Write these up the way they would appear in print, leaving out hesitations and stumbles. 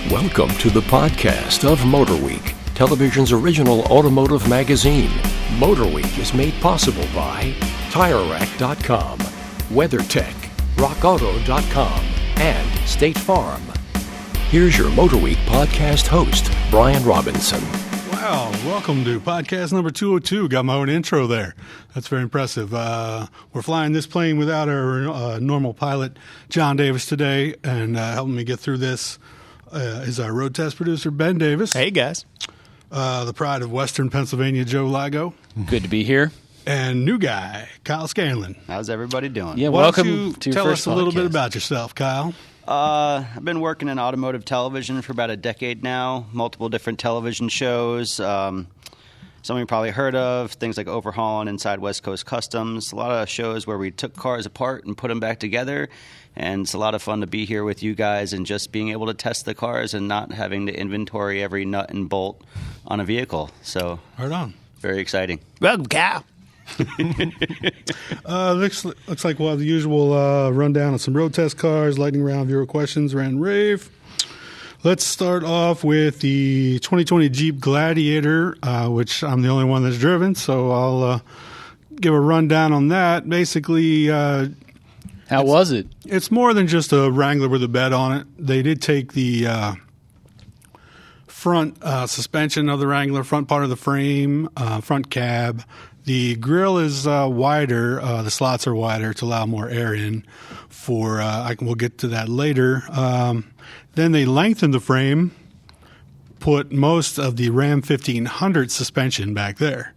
Welcome to the podcast of MotorWeek, television's original automotive magazine. MotorWeek is made possible by TireRack.com, WeatherTech, RockAuto.com, and State Farm. Here's your MotorWeek podcast host, Brian Robinson. Wow, welcome to podcast number 202. Got my own intro there. That's very impressive. We're flying this plane without our normal pilot, John Davis, today, and helping me get through this is our road test producer, Ben Davis. Hey, guys. The pride of Western Pennsylvania, Joe Lago. Good to be here. And new guy, Kyle Scanlon. How's everybody doing? Yeah, Why welcome don't you to your tell first us a little bit podcast. about yourself, Kyle. I've been working in automotive television for about a decade now, multiple different television shows. Some of you probably heard of, things like Overhauling Inside West Coast Customs, a lot of shows where we took cars apart and put them back together, and it's a lot of fun to be here with you guys and just being able to test the cars and not having to inventory every nut and bolt on a vehicle. So, Right on. very exciting. Welcome, Cal. Looks like we'll have the usual rundown of some road test cars, lightning round, viewer questions, rant and rave. Let's start off with the 2020 Jeep Gladiator, which I'm the only one that's driven, so I'll give a rundown on that. Basically, How was it? it's more than just a Wrangler with a bed on it. They did take the front suspension of the Wrangler, front part of the frame, front cab. The grill is wider. The slots are wider to allow more air in. We'll get to that later. Then they lengthened the frame, put most of the Ram 1500 suspension back there.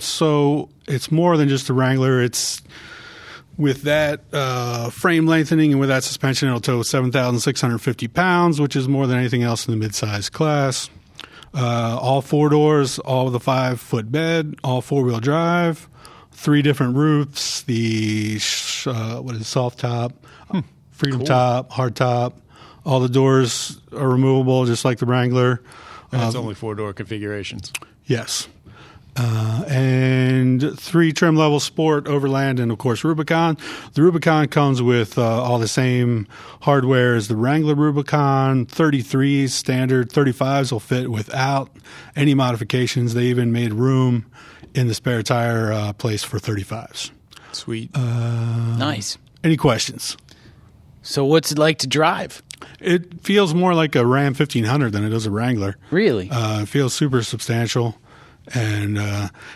So it's more than just a Wrangler. It's with that frame lengthening and with that suspension, it'll tow 7,650 pounds, which is more than anything else in the midsize class. All four doors, all with a 5-foot bed, all four-wheel drive, 3 different roofs, the soft top, freedom top, hard top. All the doors are removable, just like the Wrangler. And it's only 4-door configurations. Yes. And 3 trim level Sport, Overland, and of course Rubicon. The Rubicon comes with all the same hardware as the Wrangler Rubicon. 33s standard, 35s will fit without any modifications. They even made room in the spare tire place for 35s. Sweet. Nice. Any questions? So what's it like to drive? It feels more like a Ram 1500 than it does a Wrangler. Really? It feels super substantial. And,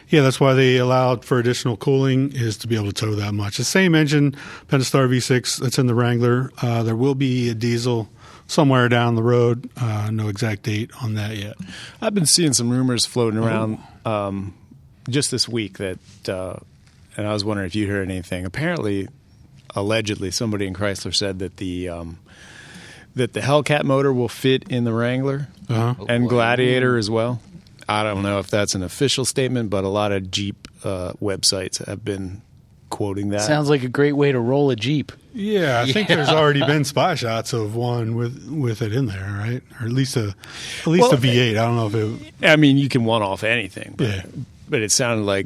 that's why they allowed for additional cooling, is to be able to tow that much. The same engine, Pentastar V6, that's in the Wrangler. There will be a diesel somewhere down the road. No exact date on that yet. I've been seeing some rumors floating around just this week that, and I was wondering if you heard anything. Apparently, allegedly, somebody in Chrysler said that the Hellcat motor will fit in the Wrangler and Gladiator as well. I don't know if that's an official statement, but a lot of Jeep websites have been quoting that. Sounds like a great way to roll a Jeep. Yeah, I think there's already been spy shots of one with it in there, right? Or at least a V8. I don't know if it. I mean, you can one-off anything, Yeah. but it sounded like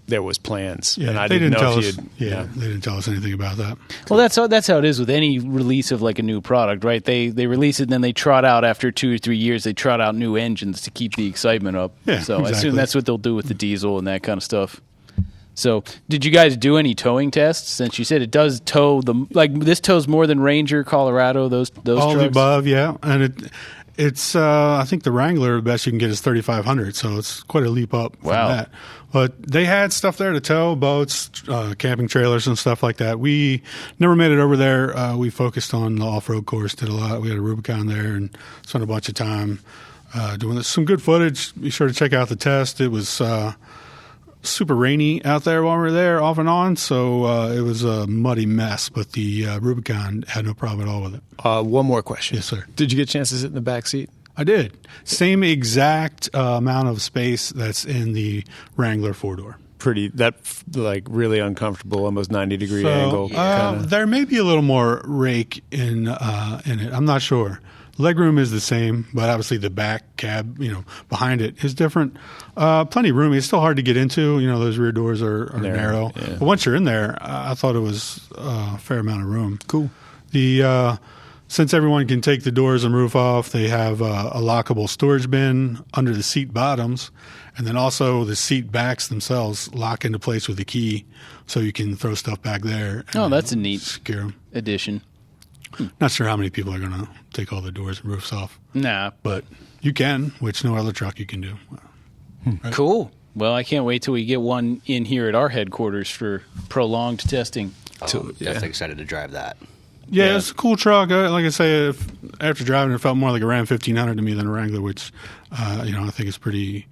there was plans, Yeah, and I they didn't know tell if us. you'd. They didn't tell us anything about that. Well, that's how it is with any release of like a new product, right? They release it and then they trot out after 2 or 3 years. They trot out new engines to keep the excitement up. Yeah, so I exactly. assume that's what they'll do with the diesel and that kind of stuff. So, did you guys do any towing tests? Since you said it does tow this tows more than Ranger, Colorado, those All trucks? the above, yeah, and it's I think the Wrangler, the best you can get is 3,500, so it's quite a leap up from Wow. that. But they had stuff there to tow, boats, camping trailers, and stuff like that. We never made it over there. We focused on the off-road course, did a lot. We had a Rubicon there and spent a bunch of time doing this. Some good footage. Be sure to check out the test. It was super rainy out there while we were there, off and on, so it was a muddy mess, but the Rubicon had no problem at all with it. One more question. Yes, sir. Did you get a chance to sit in the back seat? I did. Same exact amount of space that's in the Wrangler 4-door. Really uncomfortable, almost 90-degree angle. Kinda. There may be a little more rake in it. I'm not sure. Legroom is the same, but obviously the back cab, behind it is different. Plenty of room. It's still hard to get into. Those rear doors are narrow. Yeah. But once you're in there, I thought it was a fair amount of room. Cool. The since everyone can take the doors and roof off, they have a lockable storage bin under the seat bottoms, and then also the seat backs themselves lock into place with a key, so you can throw stuff back there. Oh, that's a neat secure 'em. addition. Not sure how many people are going to take all the doors and roofs off. Nah. But you can, which no other truck you can do. Right. Cool. Well, I can't wait till we get one in here at our headquarters for prolonged testing. Definitely excited to drive that. Yeah, it's a cool truck. Like I say, after driving it, felt more like a Ram 1500 to me than a Wrangler, which, I think is pretty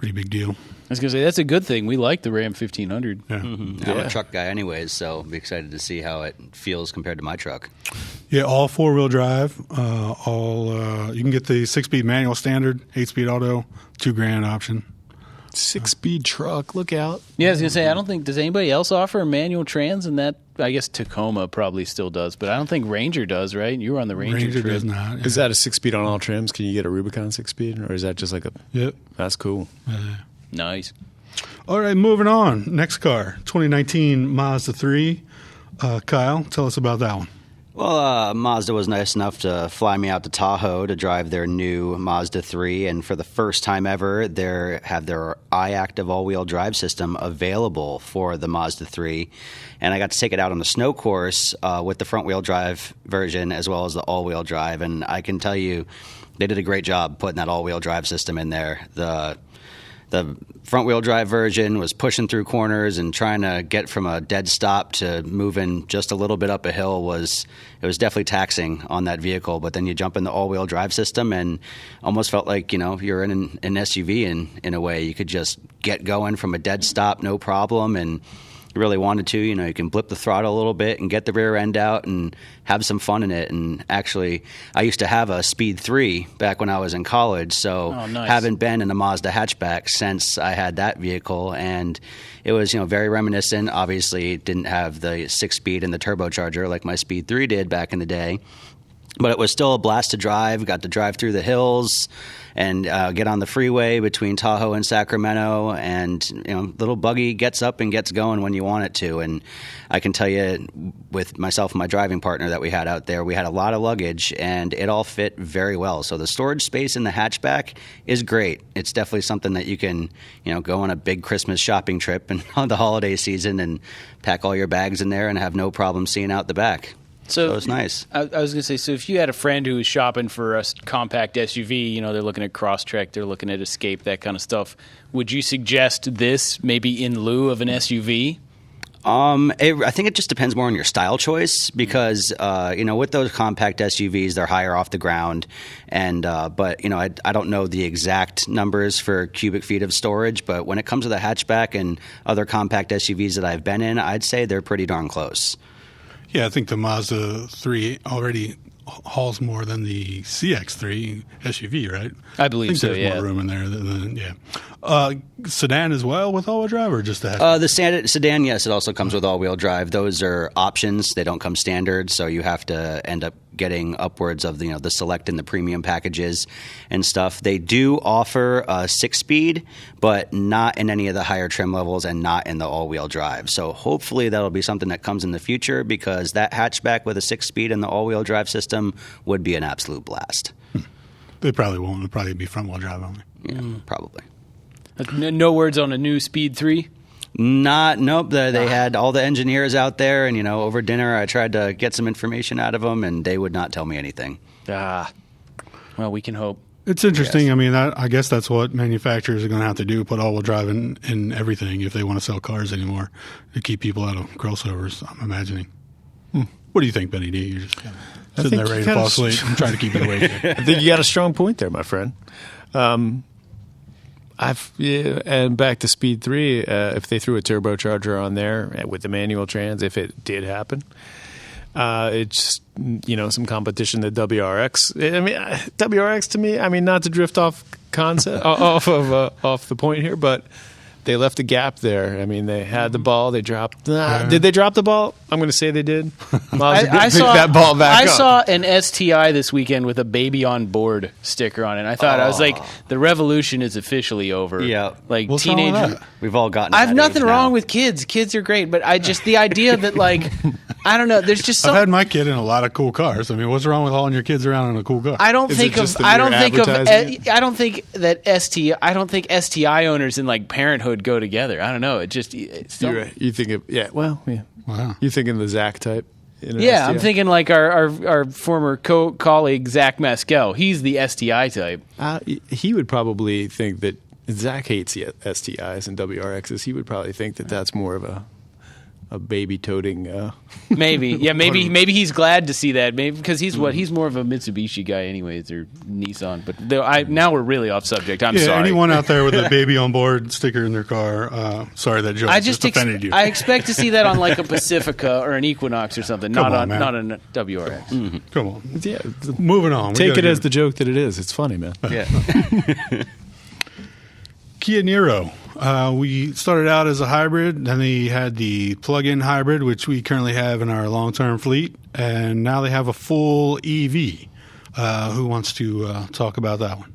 big deal. I was going to say, that's a good thing. We like the Ram 1500. Yeah. I'm a truck guy anyways, so I'll be excited to see how it feels compared to my truck. Yeah, all four-wheel drive. You can get the 6-speed manual standard, 8-speed auto, $2,000 option. 6-speed truck. Look out. Yeah, I was going to say, I don't think, does anybody else offer a manual trans? And that, I guess Tacoma probably still does, but I don't think Ranger does, right? You were on the Ranger trip. Does not. Yeah. Is that a 6-speed on all trims? Can you get a Rubicon 6-speed? Or is that just like a... Yep. That's cool. Nice. All right, moving on. Next car, 2019 Mazda 3. Kyle, tell us about that one. Well, Mazda was nice enough to fly me out to Tahoe to drive their new Mazda 3, and for the first time ever, they have their iActive all-wheel drive system available for the Mazda 3, and I got to take it out on the snow course with the front-wheel drive version as well as the all-wheel drive, and I can tell you they did a great job putting that all-wheel drive system in there. The front-wheel drive version was pushing through corners and trying to get from a dead stop to moving just a little bit up a hill was definitely taxing on that vehicle. But then you jump in the all-wheel drive system and almost felt like, you're in an SUV in a way. You could just get going from a dead stop, no problem, and you really wanted to, you can blip the throttle a little bit and get the rear end out and have some fun in it. And actually, I used to have a Speed 3 back when I was in college, so haven't been in a Mazda hatchback since I had that vehicle. And it was, very reminiscent. Obviously, it didn't have the 6-speed and the turbocharger like my Speed 3 did back in the day. But it was still a blast to drive. Got to drive through the hills and get on the freeway between Tahoe and Sacramento. And, little buggy gets up and gets going when you want it to. And I can tell you, with myself and my driving partner that we had out there, we had a lot of luggage, and it all fit very well. So the storage space in the hatchback is great. It's definitely something that you can, go on a big Christmas shopping trip and on the holiday season and pack all your bags in there and have no problem seeing out the back. So it's nice. I was going to say, so if you had a friend who was shopping for a compact SUV, they're looking at Crosstrek, they're looking at Escape, that kind of stuff, would you suggest this maybe in lieu of an SUV? I think it just depends more on your style choice because, with those compact SUVs, they're higher off the ground. And, but I don't know the exact numbers for cubic feet of storage, but when it comes to the hatchback and other compact SUVs that I've been in, I'd say they're pretty darn close. Yeah, I think the Mazda 3 already hauls more than the CX-3 SUV, right? I believe so, there's more room in there. Sedan as well with all-wheel drive or just the hatchback? The sedan, yes, it also comes with all-wheel drive. Those are options. They don't come standard, so you have to end up getting upwards of the Select and the premium packages and stuff. They do offer a 6-speed, but not in any of the higher trim levels and not in the all-wheel drive. So hopefully that'll be something that comes in the future because that hatchback with a 6-speed and the all-wheel drive system would be an absolute blast. They probably won't. It'll probably be front-wheel drive only. Yeah, probably. No words on a new Speed 3? Nope. They had all the engineers out there, and over dinner I tried to get some information out of them, and they would not tell me anything. Well, we can hope. It's interesting. Yes. I mean, I guess that's what manufacturers are going to have to do: put all-wheel drive in everything if they want to sell cars anymore to keep people out of crossovers. I'm imagining. What do you think, Benny D? You're just sitting there ready to fall asleep. I'm trying to keep you awake. I think you got a strong point there, my friend. And back to Speed 3, if they threw a turbocharger on there with the manual trans, if it did happen, it's, some competition to WRX. I mean, WRX to me, not to drift off concept, off the point here, but they left a gap there. I mean, they had the ball. They dropped. Did they drop the ball? I'm going to say they did. I saw that ball back up. I saw an STI this weekend with a baby on board sticker on it. I thought, I was like, the revolution is officially over. Yeah. Like What's wrong with teenager. that? We've all gotten. I have that nothing age wrong now. with kids. Kids are great, but I just the idea that like I don't know. There's just I've some. had my kid in a lot of cool cars. I mean, what's wrong with hauling your kids around in a cool car? I don't Is think it of. just the I don't mere think of. advertising it? I don't think that I don't think STI owners and like parenthood go together. I don't know. It just. You think of Wow. You thinking the Zach type? Yeah, I'm thinking like our former colleague Zach Maskell. He's the STI type. He would probably think that Zach hates the STIs and WRXs. He would probably think that that's more of a baby toting. Maybe, yeah, maybe he's glad to see that. Maybe because he's more of a Mitsubishi guy, anyways, or Nissan. But now we're really off subject. I'm sorry. Anyone out there with a baby on board sticker in their car? Sorry that joke just offended you. I expect to see that on like a Pacifica or an Equinox or something, not on a WRX. Mm-hmm. Come on, Yeah, moving on. take it as the joke that it is. It's funny, man. Yeah. Kia Niro. We started out as a hybrid, then they had the plug-in hybrid, which we currently have in our long-term fleet, and now they have a full EV. Who wants to talk about that one?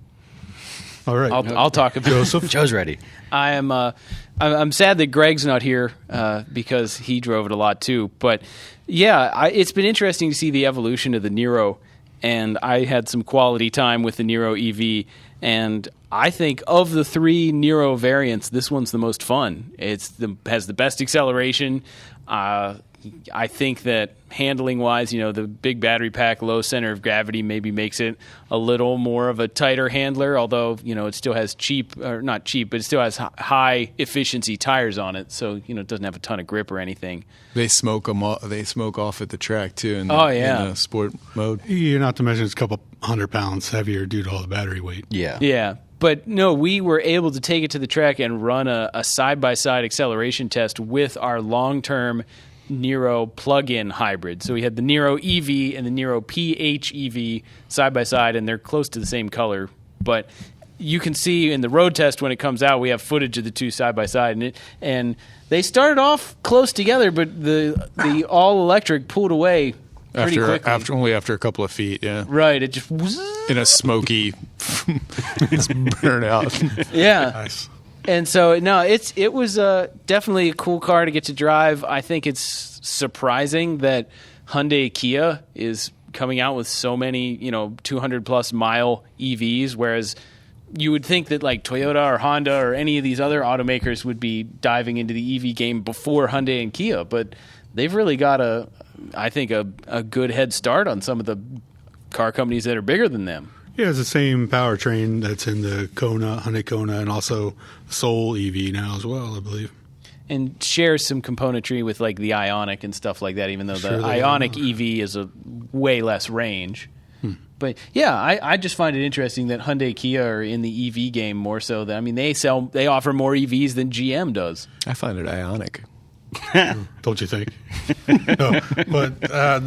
All right, I'll talk about Joseph. Joe's ready. I'm sad that Greg's not here because he drove it a lot too. But yeah, it's been interesting to see the evolution of the Niro, and I had some quality time with the Niro EV. And I think of the three Niro variants, this one's the most fun. Has the best acceleration. I think that handling-wise, the big battery pack, low center of gravity maybe makes it a little more of a tighter handler, although, it still has not cheap, but it still has high-efficiency tires on it, so, it doesn't have a ton of grip or anything. They smoke off at the track, too, in the sport mode. You're not to mention it's a couple 100 pounds heavier due to all the battery weight. Yeah. Yeah. But no, we were able to take it to the track and run a side-by-side acceleration test with our long-term Niro plug-in hybrid. So we had the Niro EV and the Niro PHEV side-by-side, and they're close to the same color. But you can see in the road test when it comes out, we have footage of the two side-by-side. And they started off close together, but the all-electric pulled away pretty quickly. Only after a couple of feet, yeah. Right. It just... In a smoky... it's burnt out. Yeah. Nice. And so, no, it was definitely a cool car to get to drive. I think it's surprising that Hyundai Kia is coming out with so many, 200-plus mile EVs, whereas you would think that like Toyota or Honda or any of these other automakers would be diving into the EV game before Hyundai and Kia. But they've really got I think, a good head start on some of the car companies that are bigger than them. Yeah, it's the same powertrain that's in the Hyundai Kona, and also Soul EV now as well, I believe. And shares some componentry with like the Ioniq and stuff like that, even though the Ioniq EV is a way less range. But yeah, I just find it interesting that Hyundai Kia are in the EV game more so than, they offer more EVs than GM does. I find it Ioniq. Don't you think? No, but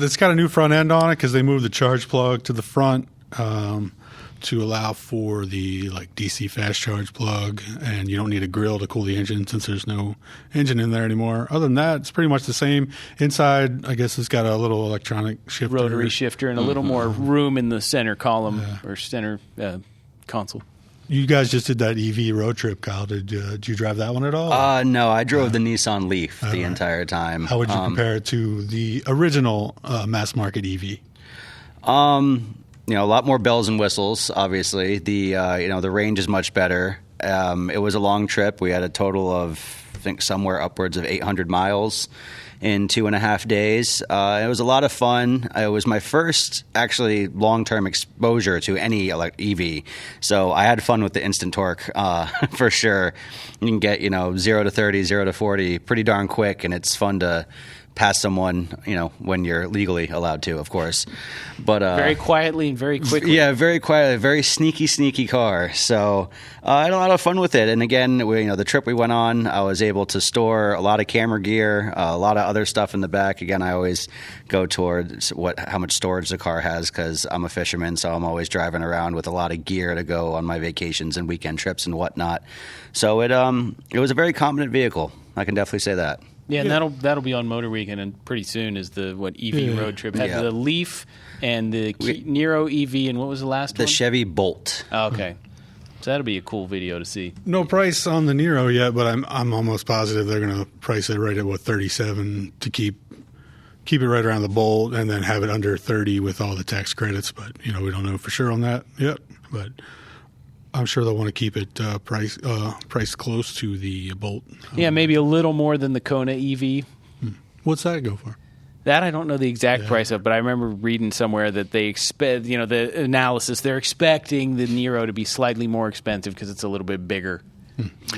it's got a new front end on it because they moved the charge plug to the front to allow for the DC fast charge plug, and you don't need a grill to cool the engine since there's no engine in there anymore. Other than that, it's pretty much the same. Inside, I guess it's got a little electronic shifter. Rotary shifter and a little more room in the center column or center console. You guys just did that EV road trip, Kyle. Did you drive that one at all? No, I drove the Nissan Leaf the entire time. How would you compare it to the original mass market EV? A lot more bells and whistles. Obviously, the range is much better. It was a long trip. We had a total of, I think, somewhere upwards of 800 miles in 2.5 days. It was a lot of fun. It was my first actually long-term exposure to any EV, so I had fun with the instant torque for sure. You can get 0 to 30, 0 to 40 pretty darn quick, and it's fun to pass someone, when you're legally allowed to, of course. But very quietly and very quickly. Yeah, very quietly, very sneaky car. So I had a lot of fun with it. And again, the trip we went on, I was able to store a lot of camera gear, a lot of other stuff in the back. Again, I always go towards how much storage the car has because I'm a fisherman, so I'm always driving around with a lot of gear to go on my vacations and weekend trips and whatnot. So it was a very competent vehicle. I can definitely say that. Yeah, and that'll be on MotorWeek, and then pretty soon is the EV road trip. Had the Leaf and the Niro EV, and what was the last one? The Chevy Bolt. Oh, okay, so that'll be a cool video to see. No price on the Niro yet, but I'm almost positive they're going to price it right at $37 to keep it right around the Bolt, and then have it under 30 with all the tax credits. But we don't know for sure on that yet. But I'm sure they'll want to keep it priced close to the Bolt. Yeah, maybe a little more than the Kona EV. What's that go for? That I don't know the exact price of, but I remember reading somewhere that they expect, the analysis, they're expecting the Niro to be slightly more expensive because it's a little bit bigger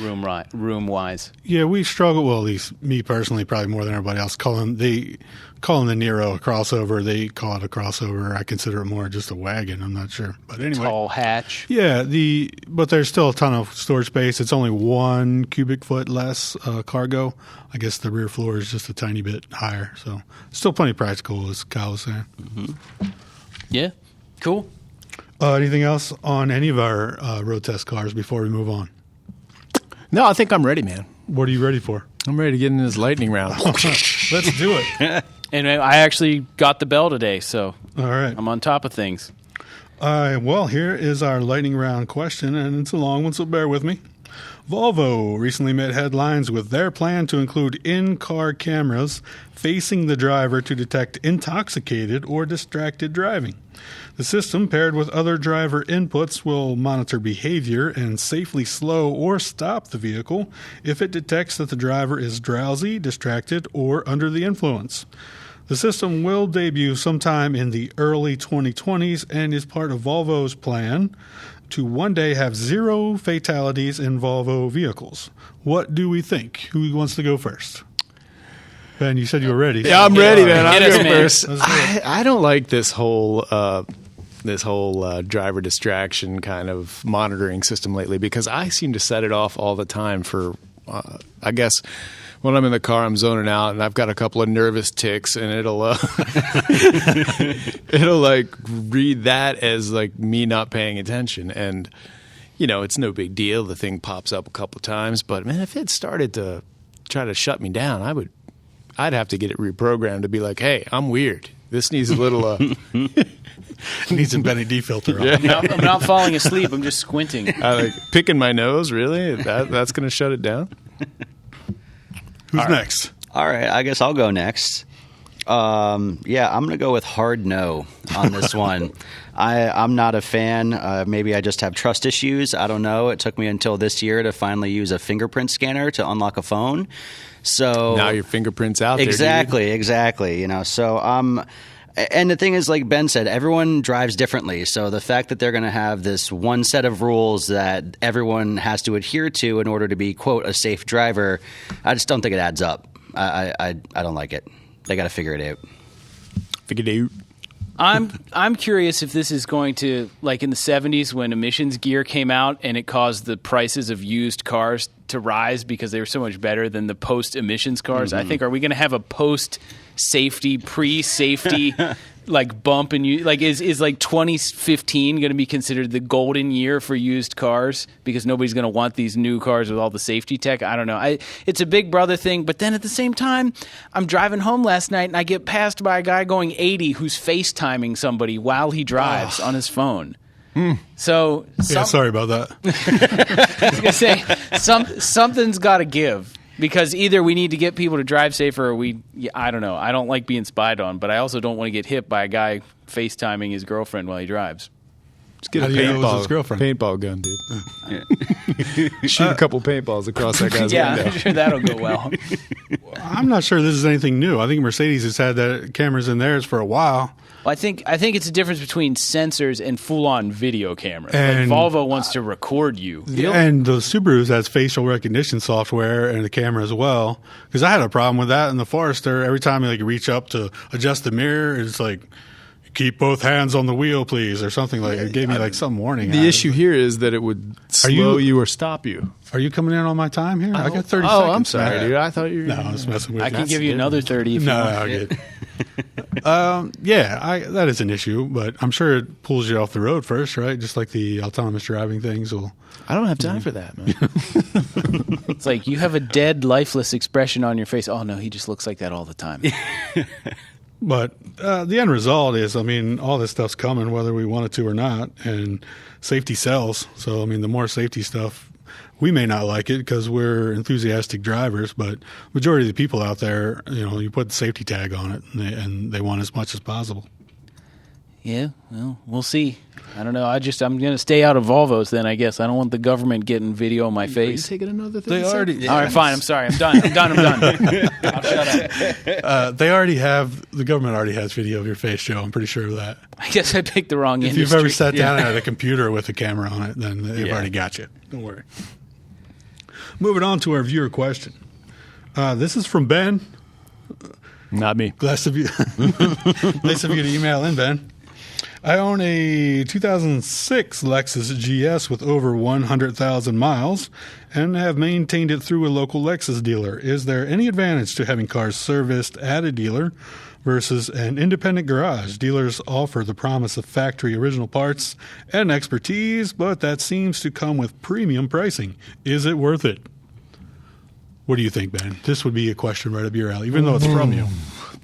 room-wise. Yeah, we struggle, well, at least me personally, probably more than everybody else, calling the Niro a crossover. They call it a crossover. I consider it more just a wagon. I'm not sure. But anyway. Tall hatch. Yeah, but there's still a ton of storage space. It's only 1 cubic foot less cargo. I guess the rear floor is just a tiny bit higher. So still plenty practical, as Kyle was saying. Mm-hmm. Yeah, cool. Anything else on any of our road test cars before we move on? No, I think I'm ready, man. What are you ready for? I'm ready to get in this lightning round. Let's do it. And I actually got the bell today, so all right. I'm on top of things. Well, here is our lightning round question, and it's a long one, so bear with me. Volvo recently made headlines with their plan to include in-car cameras facing the driver to detect intoxicated or distracted driving. The system, paired with other driver inputs, will monitor behavior and safely slow or stop the vehicle if it detects that the driver is drowsy, distracted, or under the influence. The system will debut sometime in the early 2020s and is part of Volvo's plan to one day have 0 fatalities in Volvo vehicles. What do we think? Who wants to go first? Ben, you said you were ready. Yeah, I'm ready, man. I'll go man. first. I don't like this whole driver distraction kind of monitoring system lately because I seem to set it off all the time for, I guess, when I'm in the car, I'm zoning out and I've got a couple of nervous ticks and it'll like read that as like me not paying attention. And, it's no big deal. The thing pops up a couple of times. But, man, if it started to try to shut me down, I'd have to get it reprogrammed to be like, hey, I'm weird. This needs a little needs some Benny D filter on. Yeah. I'm not falling asleep. I'm just squinting. Picking my nose, really? That's going to shut it down? Who's next? All right, I guess I'll go next. I'm going to go with hard no on this one. I'm not a fan. Maybe I just have trust issues. I don't know. It took me until this year to finally use a fingerprint scanner to unlock a phone. So now your fingerprint's out there. Exactly. So and the thing is, like Ben said, everyone drives differently. So the fact that they're going to have this one set of rules that everyone has to adhere to in order to be, quote, a safe driver, I just don't think it adds up. I don't like it. They got to figure it out. I'm curious if this is going to, like in the 70s when emissions gear came out and it caused the prices of used cars to rise because they were so much better than the post-emissions cars. I think, are we going to have a post-safety, pre-safety like bump in you? Like is like 2015 going to be considered the golden year for used cars because nobody's going to want these new cars with all the safety tech? I don't know. It's a big brother thing, but then at the same time, I'm driving home last night and I get passed by a guy going 80 who's FaceTiming somebody while he drives on his phone. So sorry about that. I was going to say something's got to give. Because either we need to get people to drive safer or I don't know. I don't like being spied on, but I also don't want to get hit by a guy FaceTiming his girlfriend while he drives. Just get a paintball gun, dude. Shoot a couple paintballs across that guy's window. I'm sure that'll go well. I'm not sure this is anything new. I think Mercedes has had that cameras in theirs for a while. Well, I think it's a difference between sensors and full-on video camera. And, like Volvo wants to record you. And the Subarus has facial recognition software and the camera as well. Because I had a problem with that in the Forester. Every time you reach up to adjust the mirror, it's like, keep both hands on the wheel, please, or something like. It gave me some warning. The issue here is that it would slow you or stop you. Are you coming in on my time here? I got 30 seconds. Oh, I'm sorry, dude. I thought you were. No, I was messing with you. I can give you another 30 if you want. No, good. That is an issue, but I'm sure it pulls you off the road first, right? Just like the autonomous driving things will. I don't have time for that, man. It's like you have a dead, lifeless expression on your face. Oh, no, he just looks like that all the time. But the end result is, all this stuff's coming whether we want it to or not, and safety sells. So, the more safety stuff, we may not like it because we're enthusiastic drivers, but majority of the people out there, you put the safety tag on it, and they want as much as possible. Yeah, well, we'll see. I don't know. I'm going to stay out of Volvos then, I guess. I don't want the government getting video of my face. Are you taking another 30 seconds? All right, fine. I'm sorry. I'm done. I'll shut up. The government already has video of your face, Joe. I'm pretty sure of that. I guess I picked the wrong industry. If you've ever sat down at a computer with a camera on it, then they've already got you. Don't worry. Moving on to our viewer question. This is from Ben. Not me. Nice of you to email in, Ben. I own a 2006 Lexus GS with over 100,000 miles and have maintained it through a local Lexus dealer. Is there any advantage to having cars serviced at a dealer versus an independent garage? Dealers offer the promise of factory original parts and expertise, but that seems to come with premium pricing. Is it worth it? What do you think, Ben? This would be a question right up your alley, even though it's from you.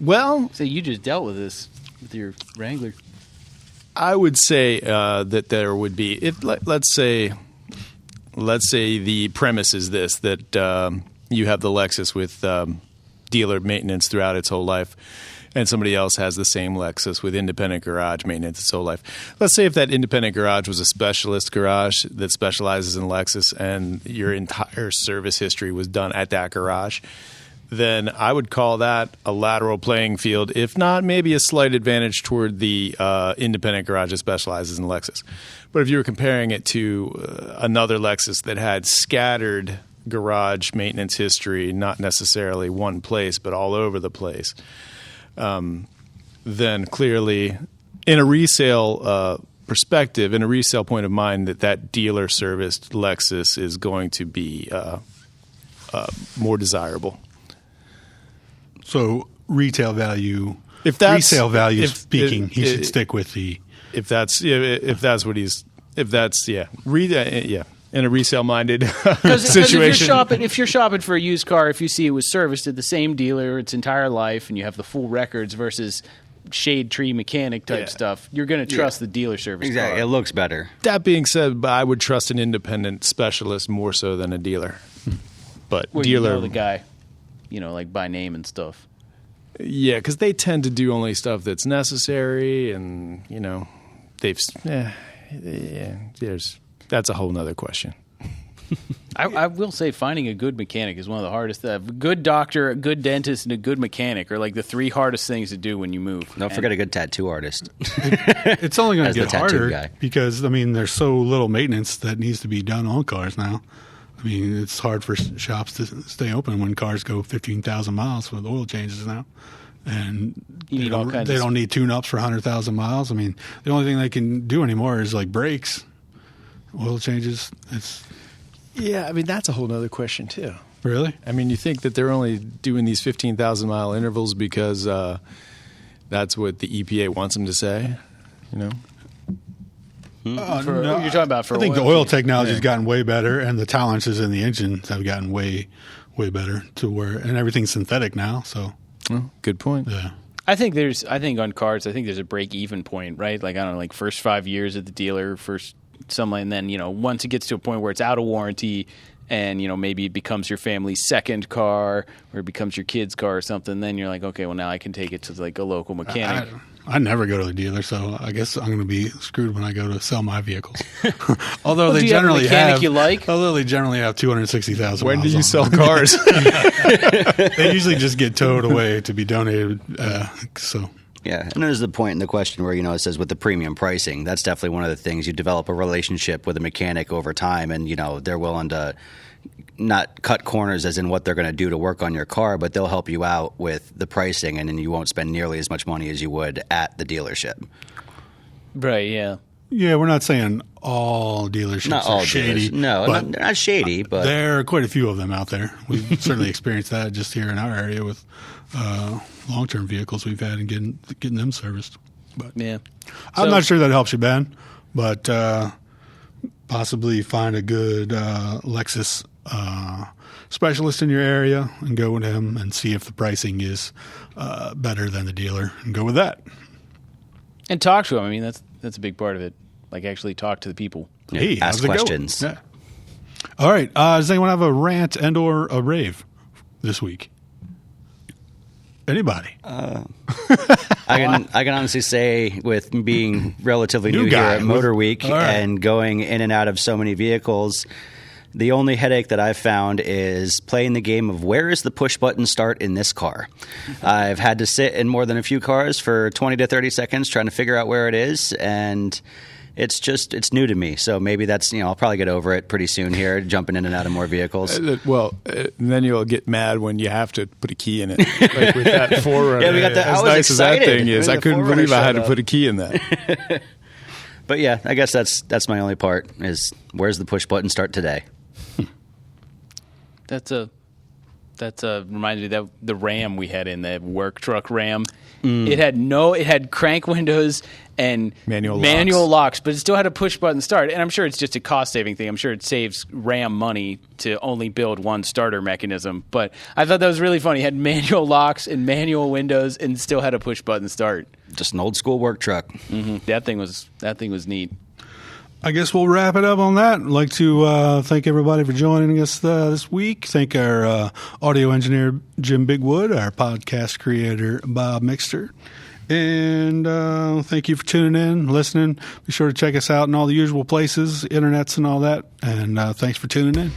Well, So you just dealt with this with your Wrangler. I would say that there would be. Let's say the premise is this: that you have the Lexus with dealer maintenance throughout its whole life, and somebody else has the same Lexus with independent garage maintenance its whole life. Let's say if that independent garage was a specialist garage that specializes in Lexus, and your entire service history was done at that garage, then I would call that a lateral playing field, if not maybe a slight advantage toward the independent garage that specializes in Lexus. But if you were comparing it to another Lexus that had scattered garage maintenance history, not necessarily one place, but all over the place, then clearly in a resale perspective, in a resale point of mind, that dealer-serviced Lexus is going to be more desirable. So resale value speaking, he should stick with the. In a resale minded situation. If you're shopping for a used car, if you see it was serviced at the same dealer its entire life, and you have the full records versus shade tree mechanic type stuff, you're going to trust the dealer service. Exactly, car. it looks better. That being said, I would trust an independent specialist more so than a dealer. But Where dealer, you know the guy. like by name and stuff. Yeah, because they tend to do only stuff that's necessary, and that's a whole nother question. I will say finding a good mechanic is one of the hardest. A good doctor, a good dentist, and a good mechanic are like the three hardest things to do when you move. Don't forget a good tattoo artist. It's only going to get harder guy. because there's so little maintenance that needs to be done on cars now. It's hard for shops to stay open when cars go 15,000 miles with oil changes now. And they don't need tune-ups for 100,000 miles. The only thing they can do anymore is like brakes, oil changes. That's a whole other question too. Really? You think that they're only doing these 15,000-mile intervals because that's what the EPA wants them to say? No. You're talking about for I think oil the oil technology has gotten way better, and the tolerances in the engines have gotten way, way better and everything's synthetic now. So, good point. Yeah, I think on cars, there's a break-even point, right? Like I don't know, like first 5 years at the dealer, and then once it gets to a point where it's out of warranty, and maybe it becomes your family's second car, or it becomes your kid's car or something, then you're like, okay, well now I can take it to like a local mechanic. I never go to the dealer, so I guess I'm going to be screwed when I go to sell my vehicles. Although they generally have 260,000. When do you sell cars? They usually just get towed away to be donated. So Yeah, and there's the point in the question where, it says with the premium pricing, that's definitely one of the things. You develop a relationship with a mechanic over time, and, they're willing to not cut corners as in what they're going to do to work on your car, but they'll help you out with the pricing, and then you won't spend nearly as much money as you would at the dealership. Right, yeah. Yeah, we're not saying all dealerships Not all are shady. No, but not shady, but there are quite a few of them out there. We've certainly experienced that just here in our area with long-term vehicles we've had and getting them serviced. But Yeah. I'm not sure that helps you, Ben, but possibly find a good Lexus specialist in your area and go with him and see if the pricing is better than the dealer and go with that. And talk to them. I mean, that's a big part of it. Like, actually talk to the people. Hey, ask how's it questions. going? Yeah. All right. Does anyone have a rant and or a rave this week? Anybody? I can honestly say, with being relatively new here at MotorWeek and going in and out of so many vehicles, the only headache that I've found is playing the game of where is the push button start in this car. I've had to sit in more than a few cars for 20 to 30 seconds trying to figure out where it is, and it's new to me. So maybe that's, I'll probably get over it pretty soon here, jumping in and out of more vehicles. Well, then you'll get mad when you have to put a key in it. Like with that 4Runner. Yeah, we got that. As nice as that thing is, I couldn't believe I had to put a key in that. But yeah, I guess that's my only part is where's the push button start today. That's reminds me that the Ram we had in the work truck Ram. It had crank windows and manual locks, but it still had a push button start. And I'm sure it's just a cost saving thing. I'm sure it saves Ram money to only build one starter mechanism. But I thought that was really funny. It had manual locks and manual windows and still had a push button start. Just an old school work truck. Mm-hmm. That thing was neat. I guess we'll wrap it up on that. I'd like to thank everybody for joining us this week. Thank our audio engineer, Jim Bigwood, our podcast creator, Bob Mixter. And thank you for tuning in, listening. Be sure to check us out in all the usual places, internets and all that. And thanks for tuning in.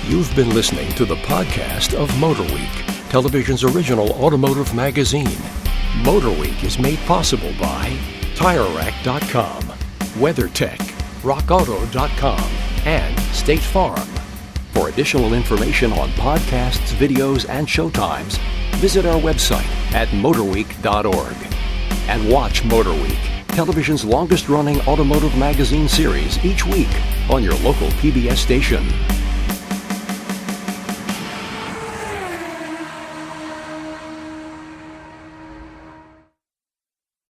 You've been listening to the podcast of MotorWeek, television's original automotive magazine. MotorWeek is made possible by TireRack.com, WeatherTech, RockAuto.com, and State Farm. For additional information on podcasts, videos, and showtimes, visit our website at motorweek.org. And watch MotorWeek, television's longest-running automotive magazine series each week on your local PBS station.